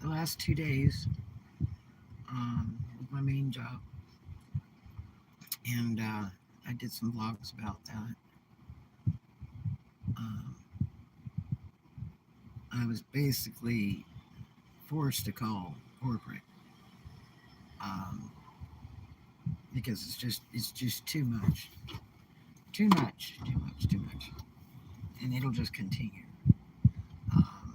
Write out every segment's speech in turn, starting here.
the last 2 days with my main job, and I did some vlogs about that. Um, I was basically forced to call corporate um, because it's just too much, and it'll just continue. Um,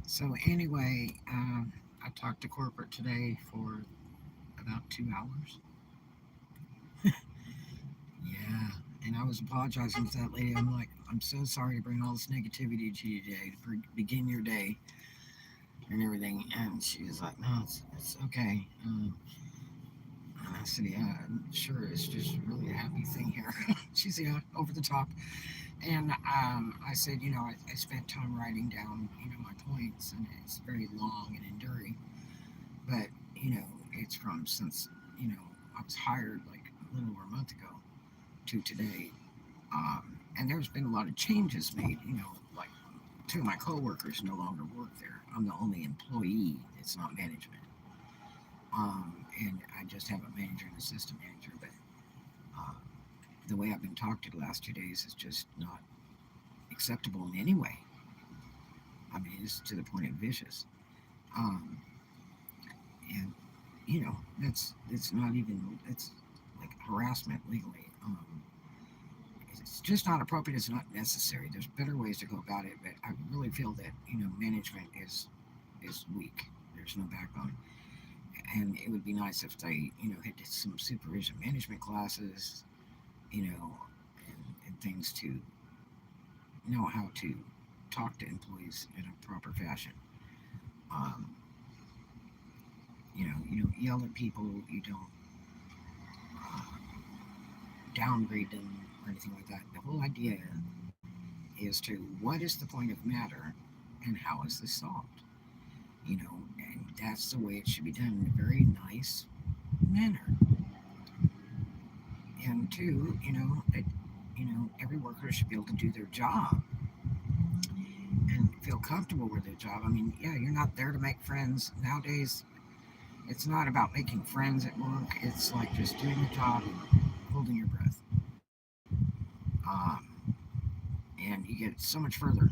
so anyway, I talked to corporate today for about 2 hours. Yeah, and I was apologizing to that lady. I'm like, I'm so sorry to bring all this negativity to you today to begin your day and everything. And she was like, no, it's okay. And I said, yeah, sure. It's just really a happy thing here. She's, yeah, over the top. And I said, I spent time writing down, my points, and it's very long and enduring. But, it's from since, I was hired like a little over a month ago to today. And there's been a lot of changes made, like two of my coworkers no longer work there. I'm the only employee. It's not management. And I just have a manager and assistant manager. But uh, the way I've been talked to the last 2 days is just not acceptable in any way. I mean, it's to the point of vicious. Um, and that's it's not even it's like harassment legally. It's just not appropriate. It's not necessary. There's better ways to go about it. But I really feel that management is weak. There's no backbone, and it would be nice if they had some supervision management classes, and things to know how to talk to employees in a proper fashion. Um, you don't yell at people. You don't uh, downgrade them or anything like that. The whole idea is to what is the point of matter and how is this solved? And that's the way it should be done in a very nice manner. And two, that every worker should be able to do their job and feel comfortable with their job. I mean, yeah, you're not there to make friends nowadays. It's not about making friends at work. It's like just doing the job and holding your breath. Um, and you get so much further.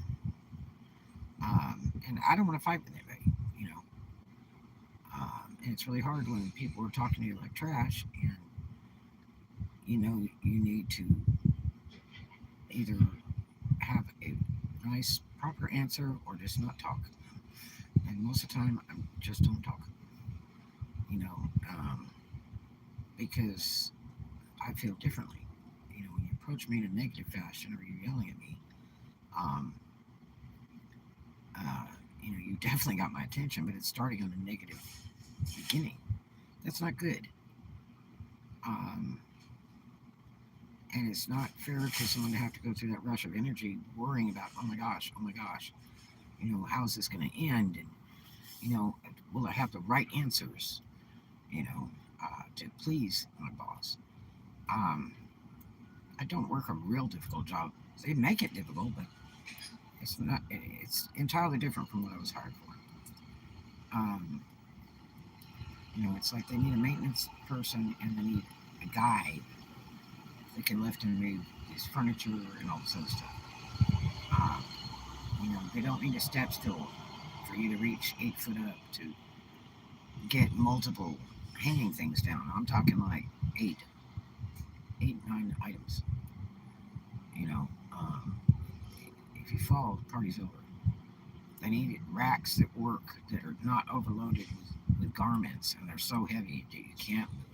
And I don't want to fight with anybody, and it's really hard when people are talking to you like trash, and you need to either have a nice, proper answer or just not talk. And most of the time, I just don't talk, you know, um, because I feel differently. When you approach me in a negative fashion or you're yelling at me, um, uh, you definitely got my attention, but it's starting on a negative beginning. That's not good. Um, and it's not fair to someone to have to go through that rush of energy worrying about, oh my gosh, how's this going to end? And, you know, will I have the right answers, to please my boss? Um, I don't work a real difficult job. They make it difficult, but it's not, it's entirely different from what I was hired for. Um, it's like they need a maintenance person and they need a guy that can lift and move his furniture and all this other stuff. Uh, they don't need a step stool for you to reach 8 foot up to get multiple hanging things down. I'm talking like eight, 8, 9 items. You know, um, if you fall, the party's over. They need racks that work that are not overloaded with garments, and they're so heavy that you can't move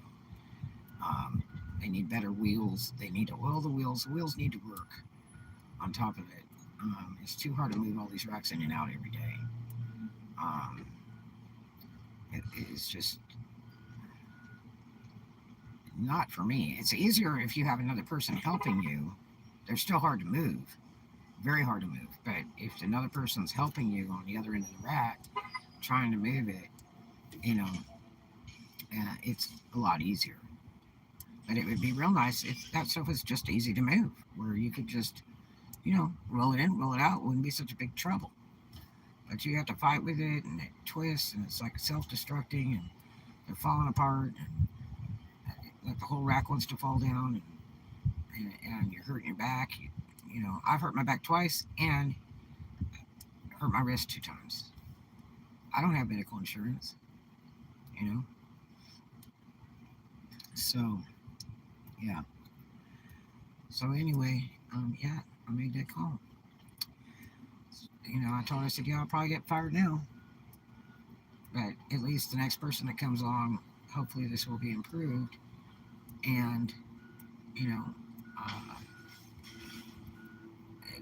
them. They need better wheels. They need to oil the wheels. The wheels need to work on top of it. It's too hard to move all these racks in and out every day. Um, it's just not for me. It's easier if you have another person helping you. They're still hard to move, very hard to move. But if another person's helping you on the other end of the rack, trying to move it, you know, it's a lot easier. But it would be real nice if that stuff was just easy to move, where you could just, roll it in, roll it out. It wouldn't be such a big trouble. but you have to fight with it, and it twists, and it's like self-destructing, and they're falling apart, and like the whole rack wants to fall down, and you're hurting your back. You know, I've hurt my back twice and hurt my wrist 2 times. I don't have medical insurance, you know. So yeah. So anyway, yeah, I made that call. You know, I told her, I said, yeah, I'll probably get fired now, but at least the next person that comes along, hopefully this will be improved, and you know, uh,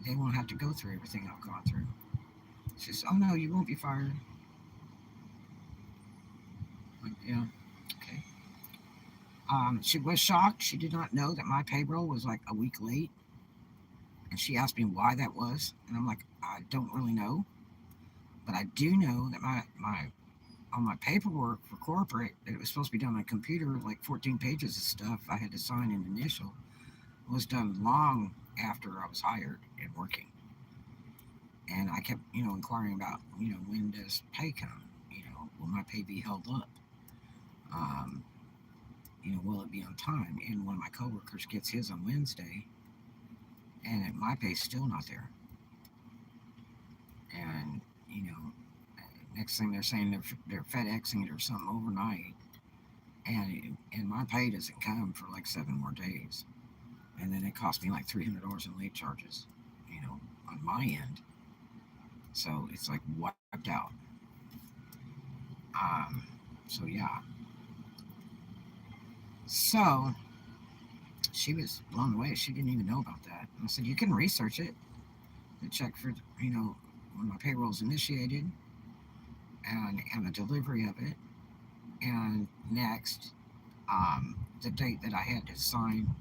they won't have to go through everything I've gone through. She says, oh no, you won't be fired. Like, yeah, okay. She was shocked. She did not know that my payroll was like a week late, and she asked me why that was, and I'm like, I don't really know, but I do know that my on my paperwork for corporate that it was supposed to be done on a computer, like 14 pages of stuff I had to sign and initial, was done long after I was hired and working. And I kept, inquiring about, when does pay come? Will my pay be held up? Um, will it be on time? And one of my coworkers gets his on Wednesday, and my pay's still not there. And next thing they're saying they're FedExing it or something overnight, and my pay doesn't come for like 7 more days, and then it cost me like $300 in late charges, on my end. So it's like wiped out. Um, so yeah. So she was blown away. She didn't even know about that. And I said, you can research it to check for, when my payroll's initiated and the delivery of it. And next, the date that I had to sign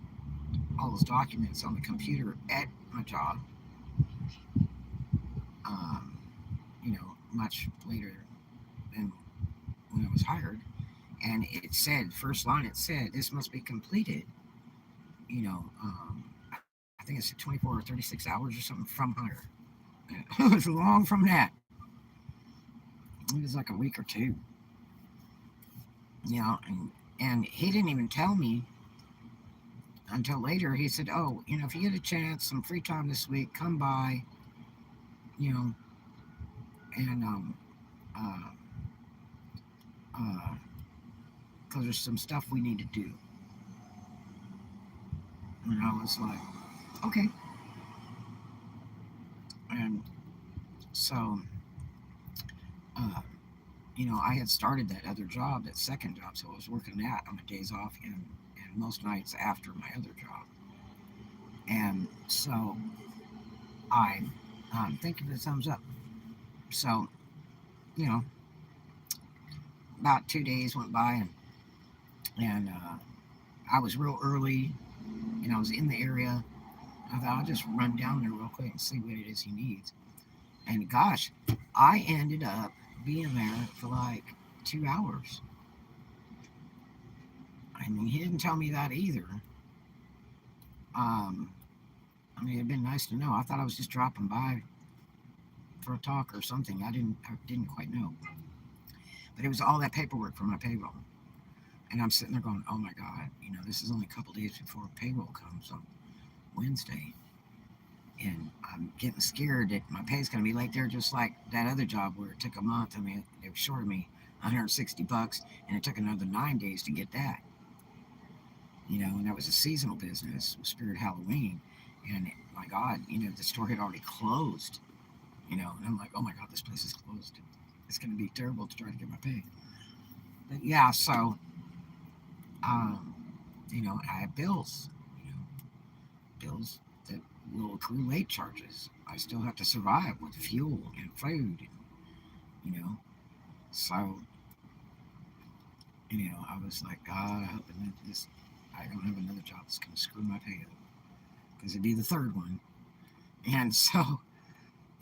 all those documents on the computer at my job, um, much later than when I was hired. And it said, first line, it said, this must be completed, I think it said 24 or 36 hours or something from hire. It was long from that. It was like a week or two, and he didn't even tell me until later. He said, oh, if you get a chance, some free time this week, come by, you know, and, uh, uh, because there's some stuff we need to do. And I was like, okay. And so, uh, I had started that other job, that second job, so I was working that on my days off and most nights after my other job. And so I thank you for the thumbs up. So, you know, about 2 days went by, and I was real early, and I was in the area. I thought I'll just run down there real quick and see what it is he needs. And gosh, I ended up being there for like 2 hours. I mean, he didn't tell me that either. Um, I mean, it'd been nice to know. I thought I was just dropping by for a talk or something. I didn't quite know. But it was all that paperwork for my payroll. And I'm sitting there going, oh my God, this is only a couple days before payroll comes on Wednesday. And I'm getting scared that my pay's going to be late there, just like that other job where it took a month. I mean, they shorted me $160, and it took another 9 days to get that. And that was a seasonal business, Spirit Halloween. And my God, the store had already closed, and I'm like, oh my God, this place is closed. It's going to be terrible to try to get my pay. But yeah, so, um, I have bills, bills that will accrue late charges. I still have to survive with fuel and food, so, I was like, God, I hope I don't have another job that's going to screw my pay up, because it'd be the third one. And so,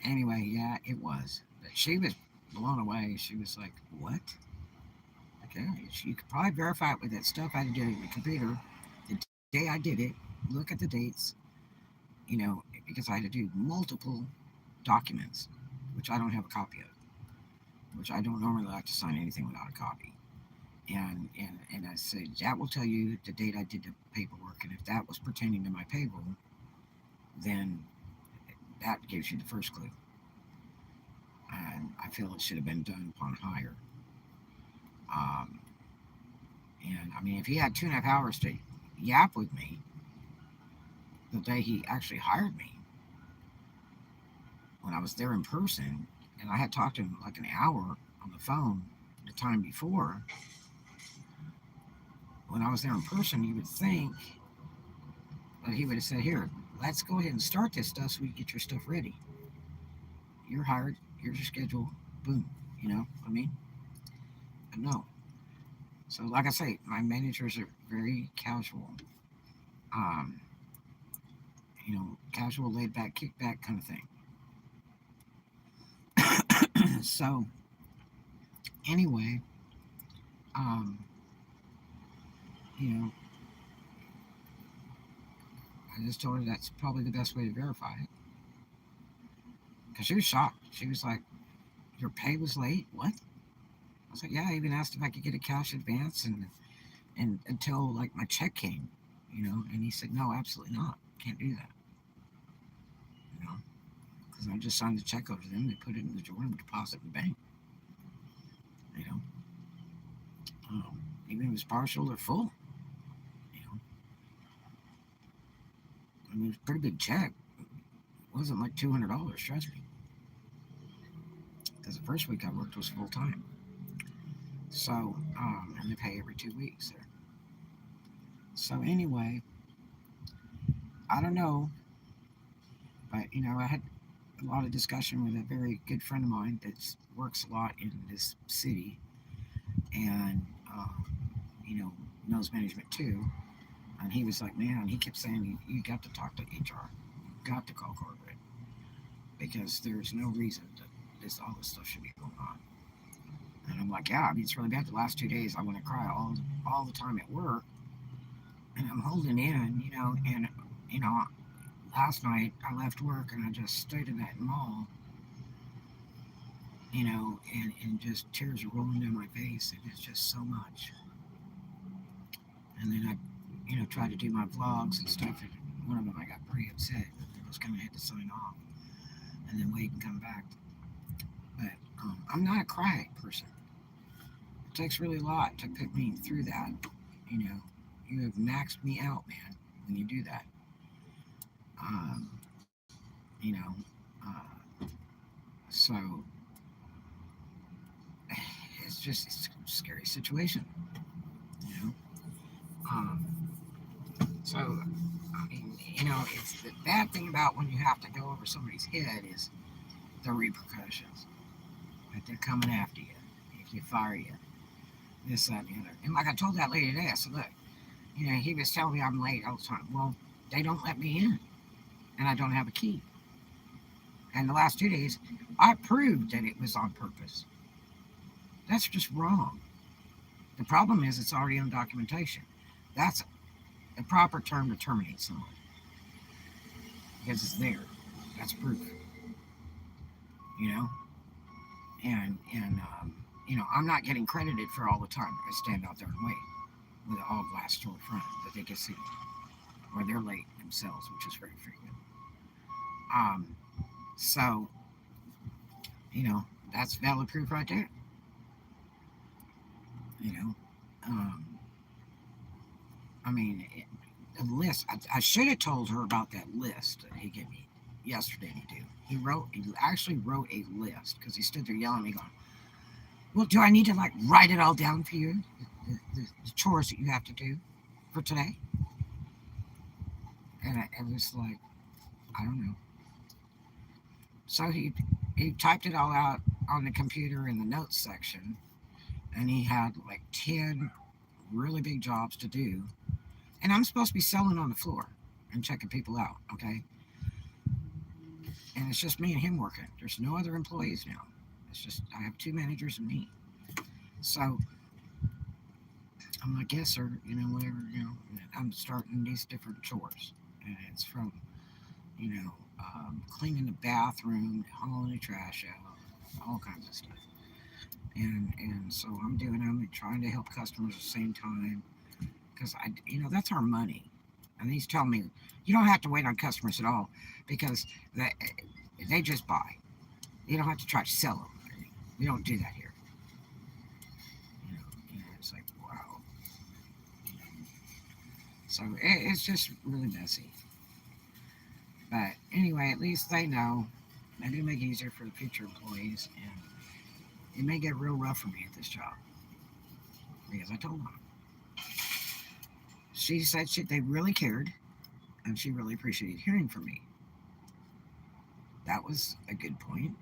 anyway, yeah, it was. But she was blown away. She was like, what? Okay, you could probably verify it with that stuff I did on the computer. The day I did it, look at the dates, because I had to do multiple documents, which I don't have a copy of. which I don't normally like to sign anything without a copy. And I said, that will tell you the date I did the paperwork. And if that was pertaining to my payroll, then that gives you the first clue. And I feel it should have been done upon hire. Um, and I mean, if he had 2.5 hours to yap with me the day he actually hired me, when I was there in person, and I had talked to him like an hour on the phone the time before, when I was there in person, you would think that he would have said, "Here, let's go ahead and start this stuff so we can get your stuff ready. You're hired. Here's your schedule. Boom." You know what I mean? But no. So, like I say, my managers are very casual. Um, casual, laid back, kick back kind of thing. So, anyway, um, you know, I just told her that's probably the best way to verify it. Because she was shocked. She was like, "Your pay was late? What?" I was like, "Yeah, I even asked if I could get a cash advance and until like my check came, And he said, "No, absolutely not. Can't do that, you know, because I just signed the check over to them. They put it in the drawer and deposit in the bank, you know. Even if it was partial or full, you know. I mean, it was a pretty big check. It wasn't like $200. Trust me, because the first week I worked was full time. So, and they pay every 2 weeks there. So anyway, I don't know, but I had a lot of discussion with a very good friend of mine that works a lot in this city, and you know knows management too. And he was like, "Man," he kept saying, "You got to talk to HR. You got to call corporate because there's no reason that all this stuff should be going on." And I'm like, "Yeah, I mean, it's really bad. The last 2 days, I want to cry all the time at work, and I'm holding in, And you know, last night I left work and I just stayed in that mall, and just tears are rolling down my face, and it's just so much." And then I, tried to do my vlogs and stuff, and one of them I got pretty upset. I was kind of had to sign off and then wait and come back. But I'm not a cry person. It takes really a lot to put me through that. You know, you have maxed me out, man, when you do that. Um, you know, uh, so it's a scary situation. You know, um, so I mean, it's the bad thing about when you have to go over somebody's head is the repercussions. That they're coming after you if you fire you, this, that, and the other. And like I told that lady today, I said, "Look, he was telling me I'm late all the time. Well, they don't let me in, and I don't have a key. And the last 2 days, I proved that it was on purpose. That's just wrong. The problem is it's already on documentation. That's the proper term to terminate someone because it's there. That's proof, you know. And I'm not getting credited for all the time I stand out there and wait with an all glass door front that they can see, or they're late themselves, which is very frequent. Um, so that's valid proof right there. You know, um, I mean, the list. I should have told her about that list that he gave me yesterday to do. He actually wrote a list because he stood there yelling at me, going, "Well, do I need to like write it all down for you? The chores that you have to do for today?" And I was like, "I don't know." So he typed it all out on the computer in the notes section, and he had like 10 really big jobs to do. And I'm supposed to be selling on the floor and checking people out, okay? And it's just me and him working. There's no other employees now. It's just I have two managers and me. So I'm like, "Yes, sir. Whatever. I'm starting these different chores, and it's from cleaning the bathroom, hauling the trash out, all kinds of stuff. and so I'm doing them and trying to help customers at the same time because that's our money. And he's telling me you don't have to wait on customers at all because they they just buy. You don't have to try to sell them. We don't do that here. And it's like wow. So it's just really messy. But anyway, at least they know. Maybe it'll make it easier for the future employees, and it may get real rough for me at this job because I told them. She said they really cared and she really appreciated hearing from me. That was a good point.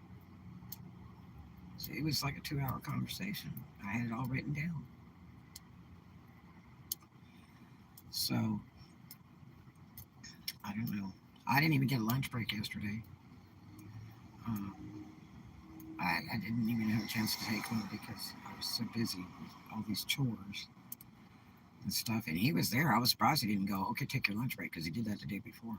So it was like a 2 hour conversation. I had it all written down. So I don't know. I didn't even get a lunch break yesterday. Um, I didn't even have a chance to take one because I was so busy with all these chores and stuff. And he was there. I was surprised he didn't go, okay, take your lunch break because he did that the day before.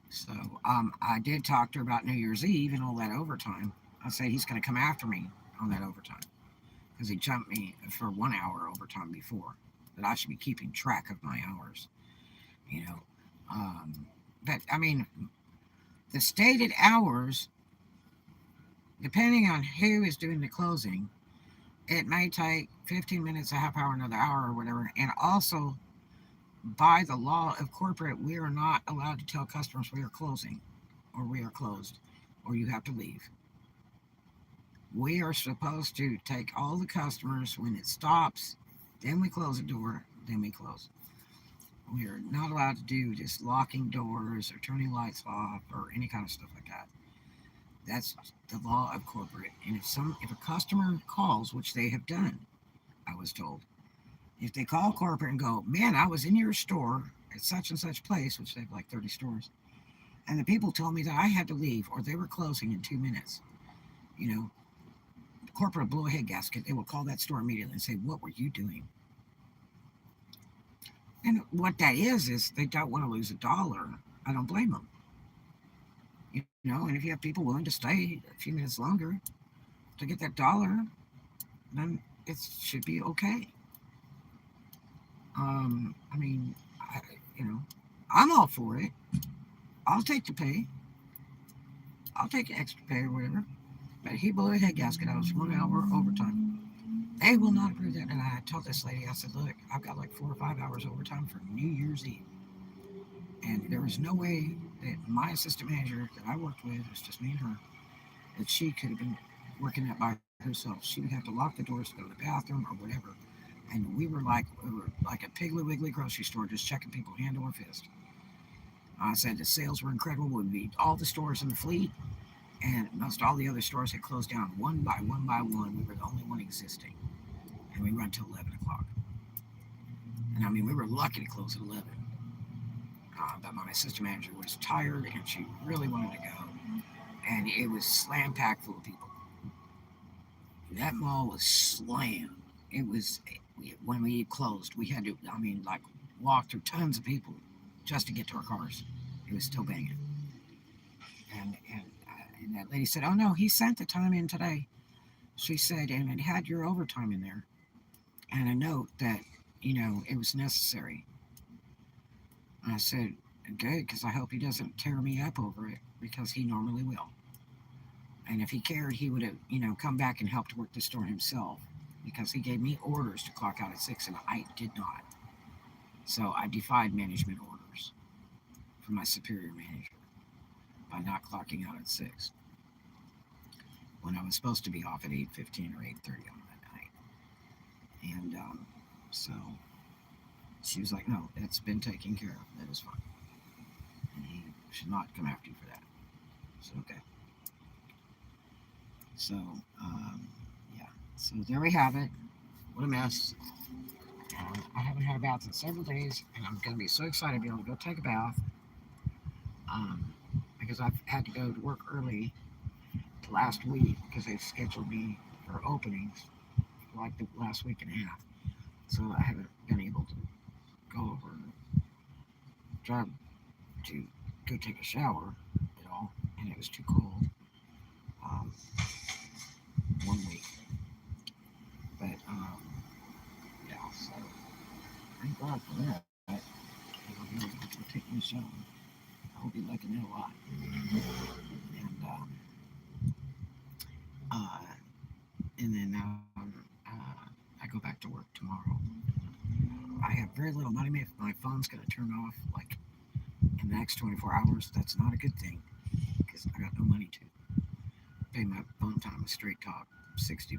So I did talk to her about New Year's Eve and all that overtime. I said he's going to come after me on that overtime because he jumped me for 1 hour overtime before. That I should be keeping track of my hours, you know. Um, but I mean, the stated hours, depending on who is doing the closing, it may take 15 minutes, a half hour, another hour, or whatever. And also, by the law of corporate, we are not allowed to tell customers we are closing or we are closed or you have to leave. We are supposed to take all the customers when it stops, then we close the door, then we close. We are not allowed to do just locking doors or turning lights off or any kind of stuff like that. That's the law of corporate. And if a customer calls, which they have done, I was told, if they call corporate and go, man, I was in your store at such and such place, which they have like 30 stores, and the people told me that I had to leave or they were closing in 2 minutes, you know, corporate will blow a head gasket. They will call that store immediately and say, what were you doing? And what that is they don't want to lose a dollar. I don't blame them. And if you have people willing to stay a few minutes longer to get that dollar, then it should be okay. I mean, you know, I'm all for it. I'll take the pay. I'll take extra pay or whatever. But he blew a head gasket. I was 1 hour overtime. They will not approve that. And I told this lady, I said, look, I've got like 4 or 5 hours overtime for New Year's Eve. And there was no way that my assistant manager that I worked with, it was just me and her, that she could have been working that by herself. She would have to lock the doors to go to the bathroom or whatever. And we were like a Piggly Wiggly grocery store, just checking people hand over fist. I said the sales were incredible. We'd beat all the stores in the fleet, and most all the other stores had closed down one by one by one. We were the only one existing, and we run till 11 o'clock. And I mean, we were lucky to close at 11. But my assistant manager was tired, and she really wanted to go, and it was slam packed full of people. That mall was slammed. It was when we closed. We had to, I mean, like walk through tons of people just to get to our cars. It was still banging. And that lady said, "Oh no, he sent the time in today." She said, and it had your overtime in there, and a note that it was necessary. And I said, "Good, because I hope he doesn't tear me up over it, because he normally will. And if he cared, he would have, come back and helped work the store himself, because he gave me orders to clock out at 6, and I did not. So I defied management orders from my superior manager by not clocking out at 6 when I was supposed to be off at 8:15 or 8:30 on that night. And so she was like, "No, that's been taken care of. That is fine. And he should not come after you for that." So okay. So yeah. So there we have it. What a mess. I haven't had a bath in several days, and I'm going to be so excited to be able to go take a bath, um, because I've had to go to work early last week because they scheduled me for openings for like the last week and a half. So I haven't been able to go over and drive to go take a shower at all, and it was too cold. Um, God for that. I'll be able to take me some. I'll be liking it a lot. And uh, and then I go back to work tomorrow. I have very little money. If my phone's going to turn off like in the next 24 hours, that's not a good thing because I got no money to pay my phone time with straight talk, $60.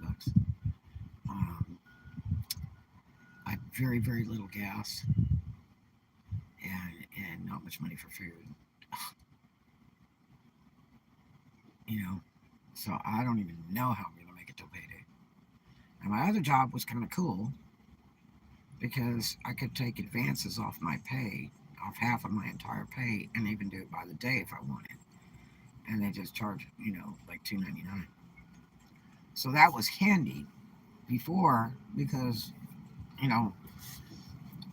Um, I have very little gas and not much money for food. You know, so I don't even know how I'm going to make it till payday. And my other job was kind of cool because I could take advances off my pay, off half of my entire pay, and even do it by the day if I wanted. And they just charge, like $2.99. So that was handy before because, you know,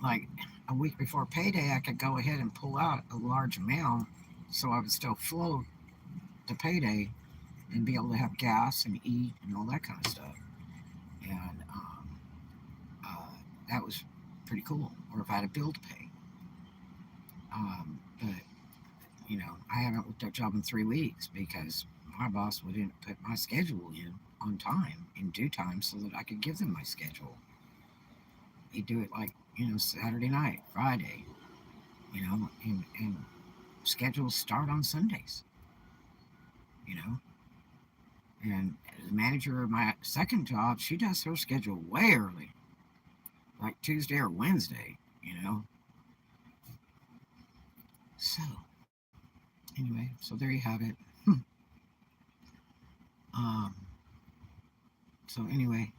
like a week before payday, I could go ahead and pull out a large amount so I would still float to payday and be able to have gas and eat and all that kind of stuff. And uh, that was pretty cool. Or if I had a bill to pay. But I haven't looked at a job in 3 weeks because my boss wouldn't put my schedule in on time, in due time, so that I could give them my schedule. He'd do it like, Saturday night, Friday, and schedules start on Sundays, you know. And the manager of my second job, she does her schedule way early, like Tuesday or Wednesday. So, anyway, so there you have it. um, so, anyway,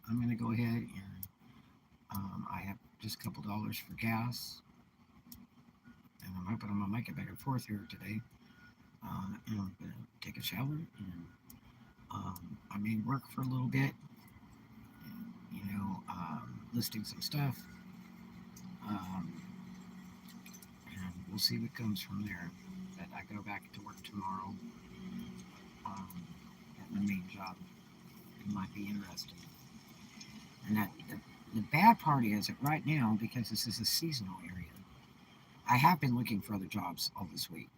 I'm going to go ahead and I have just a couple dollars for gas, and I'm hoping I'm going to make it back and forth here today. And I'm going to take a shower, and I may work for a little bit, listing some stuff, um, and we'll see what comes from there. But I go back to work tomorrow at my main job. It might be interesting. And the bad part is that right now, because this is a seasonal area, I have been looking for other jobs all this week.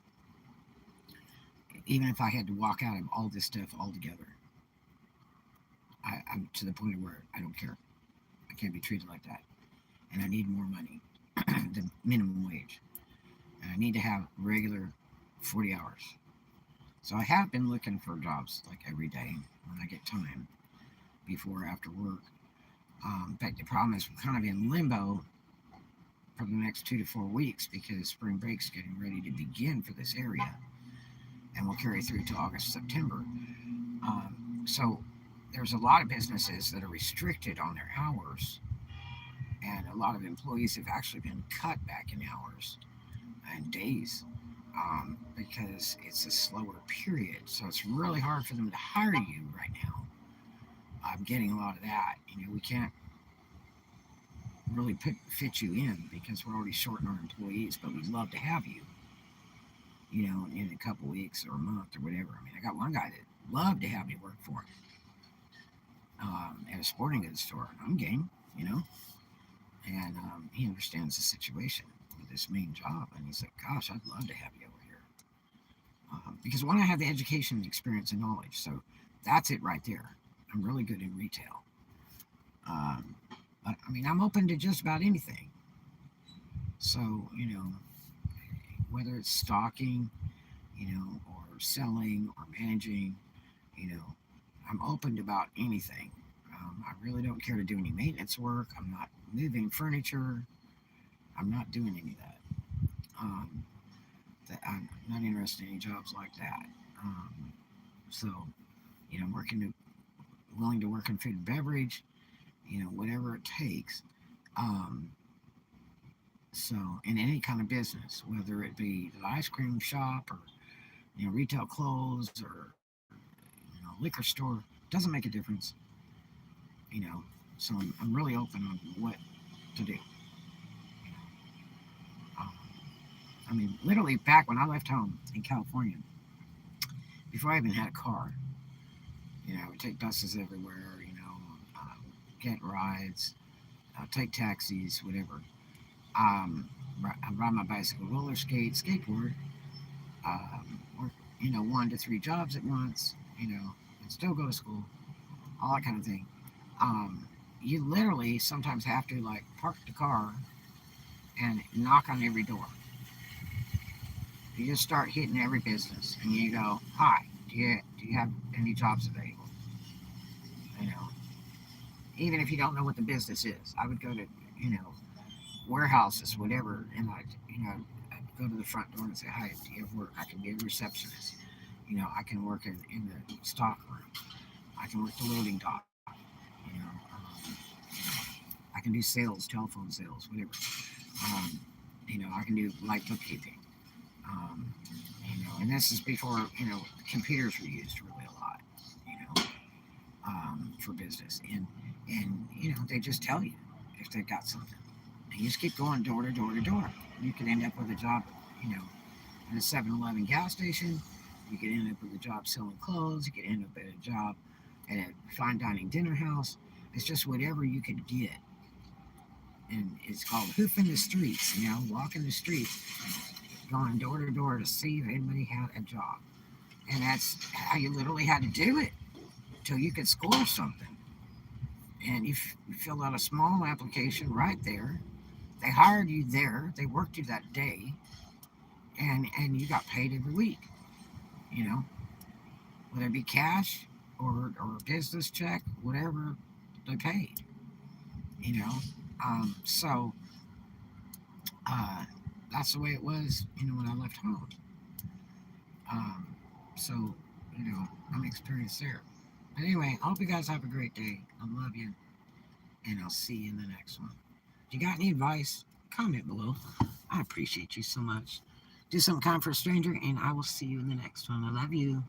Even if I had to walk out of all this stuff altogether, I'm to the point where I don't care. I can't be treated like that. And I need more money, the minimum wage. And I need to have regular 40 hours. So I have been looking for jobs like every day when I get time, before or after work. In fact, the problem is we're kind of in limbo for the next 2 to 4 weeks because spring break's getting ready to begin for this area, and will carry through to August, September. So there's a lot of businesses that are restricted on their hours, and a lot of employees have actually been cut back in hours and days because it's a slower period. So it's really hard for them to hire you right now. I'm getting a lot of that. We can't really fit you in because we're already short on our employees, but we'd love to have you, in a couple weeks or a month or whatever. I mean, I got one guy that loved to have me work for him at a sporting goods store. I'm game, and he understands the situation with this main job, and he's like, "Gosh, I'd love to have you over here," because one, I have the education, experience, and knowledge, so that's it right there. I'm really good in retail. Um, but I mean, I'm open to just about anything. So, whether it's stocking, or selling or managing, you know, I'm open to about anything. I really don't care to do any maintenance work. I'm not moving furniture. I'm not doing any of that. Um, I'm not interested in any jobs like that. So, I'm willing to work in food and beverage, whatever it takes. Um, so, in any kind of business, whether it be the ice cream shop or, retail clothes or, liquor store, doesn't make a difference, you know. So, I'm really open on what to do. Um, I mean, literally back when I left home in California, before I even had a car, I would take buses everywhere, get rides, take taxis, whatever. I ride my bicycle, roller skate, skateboard, work, 1 to 3 jobs at once, and still go to school, all that kind of thing. You literally sometimes have to like park the car and knock on every door. You just start hitting every business and you go, "Hi, do you have any jobs available?" You know, even if you don't know what the business is, I would go to warehouses, whatever, and I'd go to the front door and say, "Hi, do you have work? I can be a receptionist. I can work in the stock room. I can work the loading dock. I can do sales, telephone sales, whatever. Um, I can do light bookkeeping. Um, and this is before computers were used really a lot. You know, for business, and they just tell you if they've got something, and you just keep going door to door to door. You could end up with a job, you know, at a 7-Eleven gas station. You could end up with a job selling clothes. You could end up at a job at a fine dining dinner house. It's just whatever you could get, and it's called hoofing the streets. Walking the streets, going door to door to see if anybody had a job, and that's how you literally had to do it till you could score something. And you filled out a small application right there. They hired you there. They worked you that day, and you got paid every week. You know, whether it be cash or a business check, whatever they paid. You know, so uh, that's the way it was. When I left home. Um, so I'm experienced there. But anyway, I hope you guys have a great day. I love you, and I'll see you in the next one. If you got any advice, comment below. I appreciate you so much. Do something kind for a stranger, and I will see you in the next one. I love you.